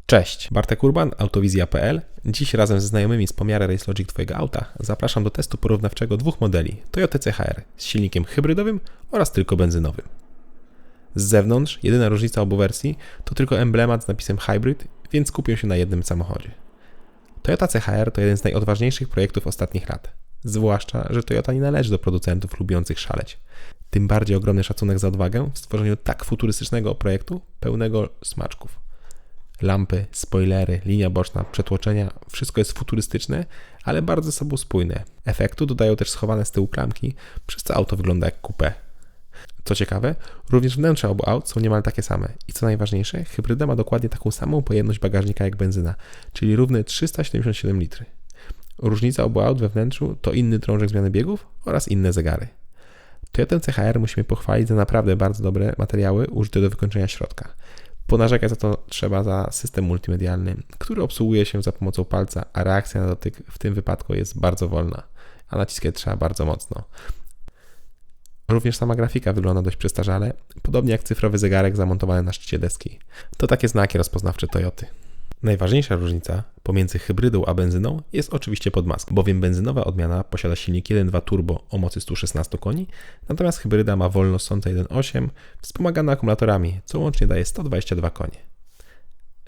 Cześć, Bartek Urban, Autowizja.pl. Dziś razem ze znajomymi z pomiary RaceLogic Twojego auta zapraszam do testu porównawczego dwóch modeli Toyota CHR z silnikiem hybrydowym oraz tylko benzynowym. Z zewnątrz jedyna różnica obu wersji to tylko emblemat z napisem Hybrid, więc skupię się na jednym samochodzie. Toyota CHR to jeden z najodważniejszych projektów ostatnich lat, zwłaszcza, że Toyota nie należy do producentów lubiących szaleć. Tym bardziej ogromny szacunek za odwagę w stworzeniu tak futurystycznego projektu pełnego smaczków. Lampy, spoilery, linia boczna, przetłoczenia, wszystko jest futurystyczne, ale bardzo ze sobą spójne. Efektu dodają też schowane z tyłu klamki, przez co auto wygląda jak coupé. Co ciekawe, również wnętrza obu aut są niemal takie same i co najważniejsze, hybryda ma dokładnie taką samą pojemność bagażnika jak benzyna, czyli równe 377 litry. Różnica obu aut we wnętrzu to inny drążek zmiany biegów oraz inne zegary. Toyotę CHR musimy pochwalić za naprawdę bardzo dobre materiały użyte do wykończenia środka. Ponarzekać za to trzeba za system multimedialny, który obsługuje się za pomocą palca, a reakcja na dotyk w tym wypadku jest bardzo wolna, a naciskać trzeba bardzo mocno. Również sama grafika wygląda dość przestarzale, podobnie jak cyfrowy zegarek zamontowany na szczycie deski. To takie znaki rozpoznawcze Toyoty. Najważniejsza różnica pomiędzy hybrydą a benzyną jest oczywiście podmaską, bowiem benzynowa odmiana posiada silnik 1.2 turbo o mocy 116 koni, natomiast hybryda ma wolno ssące 1.8 wspomagane akumulatorami, co łącznie daje 122 konie.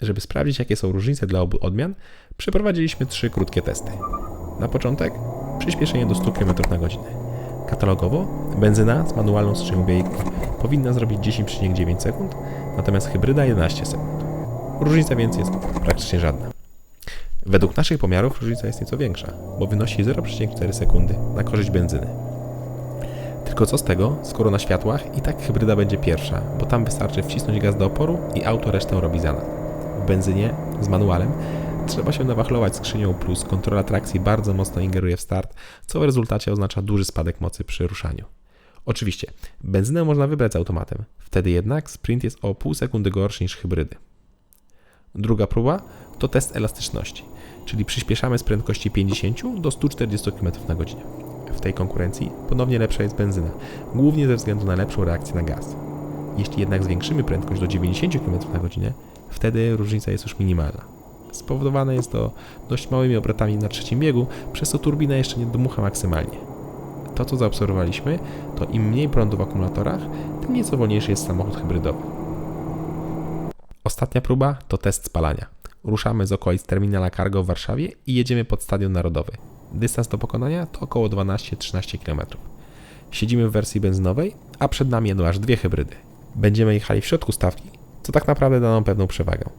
Żeby sprawdzić, jakie są różnice dla obu odmian, przeprowadziliśmy 3 krótkie testy. Na początek przyspieszenie do 100 km/h. Katalogowo benzyna z manualną skrzynią biegów powinna zrobić 10,9 sekund, natomiast hybryda 11 sekund. Różnica więc jest praktycznie żadna. Według naszych pomiarów różnica jest nieco większa, bo wynosi 0,4 sekundy na korzyść benzyny. Tylko co z tego, skoro na światłach i tak hybryda będzie pierwsza, bo tam wystarczy wcisnąć gaz do oporu i auto resztę robi za nas. W benzynie z manualem trzeba się nawachlować skrzynią plus kontrola trakcji bardzo mocno ingeruje w start, co w rezultacie oznacza duży spadek mocy przy ruszaniu. Oczywiście, benzynę można wybrać z automatem, wtedy jednak sprint jest o pół sekundy gorszy niż hybrydy. Druga próba to test elastyczności, czyli przyspieszamy z prędkości 50 do 140 km/h. W tej konkurencji ponownie lepsza jest benzyna, głównie ze względu na lepszą reakcję na gaz. Jeśli jednak zwiększymy prędkość do 90 km/h, wtedy różnica jest już minimalna. Spowodowane jest to dość małymi obrotami na trzecim biegu, przez co turbina jeszcze nie dmucha maksymalnie. To, co zaobserwowaliśmy, to im mniej prądu w akumulatorach, tym nieco wolniejszy jest samochód hybrydowy. Ostatnia próba to test spalania. Ruszamy z okolic terminala Cargo w Warszawie i jedziemy pod Stadion Narodowy. Dystans do pokonania to około 12-13 km. Siedzimy w wersji benzynowej, a przed nami jedą aż dwie hybrydy. Będziemy jechali w środku stawki, co tak naprawdę da nam pewną przewagę.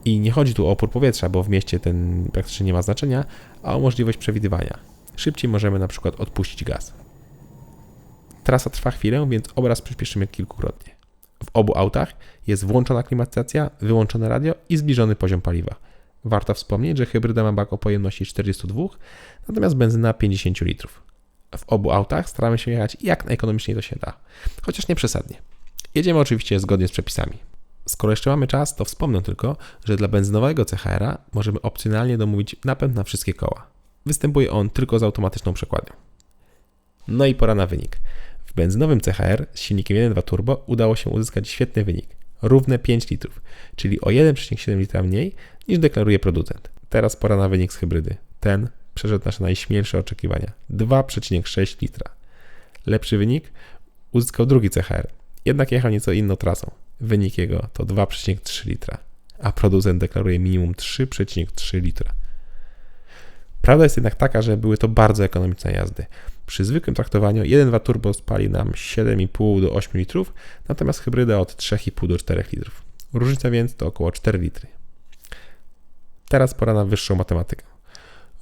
I nie chodzi tu o opór powietrza, bo w mieście ten praktycznie nie ma znaczenia, a o możliwość przewidywania. Szybciej możemy na przykład odpuścić gaz. Trasa trwa chwilę, więc obraz przyspieszymy kilkukrotnie. W obu autach jest włączona klimatyzacja, wyłączone radio i zbliżony poziom paliwa. Warto wspomnieć, że hybryda ma bak o pojemności 42, natomiast benzyna 50 litrów. W obu autach staramy się jechać jak najekonomiczniej to się da, chociaż nie przesadnie. Jedziemy oczywiście zgodnie z przepisami. Skoro jeszcze mamy czas, to wspomnę tylko, że dla benzynowego CHR-a możemy opcjonalnie domówić napęd na wszystkie koła. Występuje on tylko z automatyczną przekładnią. No i pora na wynik. W benzynowym CHR z silnikiem 1.2 turbo udało się uzyskać świetny wynik, równe 5 litrów, czyli o 1,7 litra mniej niż deklaruje producent. Teraz pora na wynik z hybrydy. Ten przeszedł nasze najśmielsze oczekiwania, 2,6 litra. Lepszy wynik uzyskał drugi CHR, jednak jechał nieco inną trasą. Wynik jego to 2,3 litra, a producent deklaruje minimum 3,3 litra. Prawda jest jednak taka, że były to bardzo ekonomiczne jazdy. Przy zwykłym traktowaniu 1.2 turbo spali nam 7,5 do 8 litrów, natomiast hybryda od 3,5 do 4 litrów. Różnica więc to około 4 litry. Teraz pora na wyższą matematykę.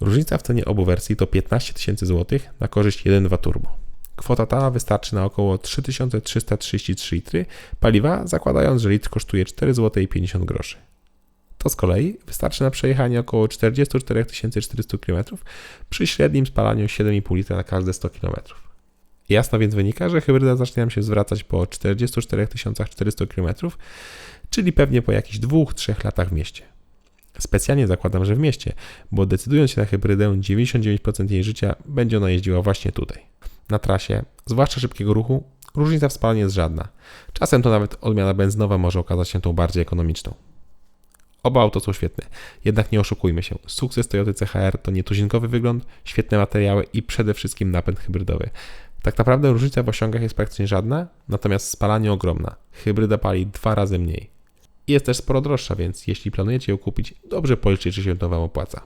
Różnica w cenie obu wersji to 15 tysięcy złotych na korzyść 1.2 turbo. Kwota ta wystarczy na około 3333 litry paliwa, zakładając, że litr kosztuje 4,50 zł. To z kolei wystarczy na przejechanie około 44 400 km przy średnim spalaniu 7,5 litra na każde 100 km. Jasno więc wynika, że hybryda zacznie nam się zwracać po 44 400 km, czyli pewnie po jakichś 2-3 latach w mieście. Specjalnie zakładam, że w mieście, bo decydując się na hybrydę, 99% jej życia będzie ona jeździła właśnie tutaj. Na trasie, zwłaszcza szybkiego ruchu, różnica w spalaniu jest żadna. Czasem to nawet odmiana benzynowa może okazać się tą bardziej ekonomiczną. Oba auto są świetne, jednak nie oszukujmy się. Sukces Toyoty CHR to nietuzinkowy wygląd, świetne materiały i przede wszystkim napęd hybrydowy. Tak naprawdę różnica w osiągach jest praktycznie żadna, natomiast spalanie ogromna. Hybryda pali 2 razy mniej. I jest też sporo droższa, więc jeśli planujecie ją kupić, dobrze policzcie, czy się to Wam opłaca.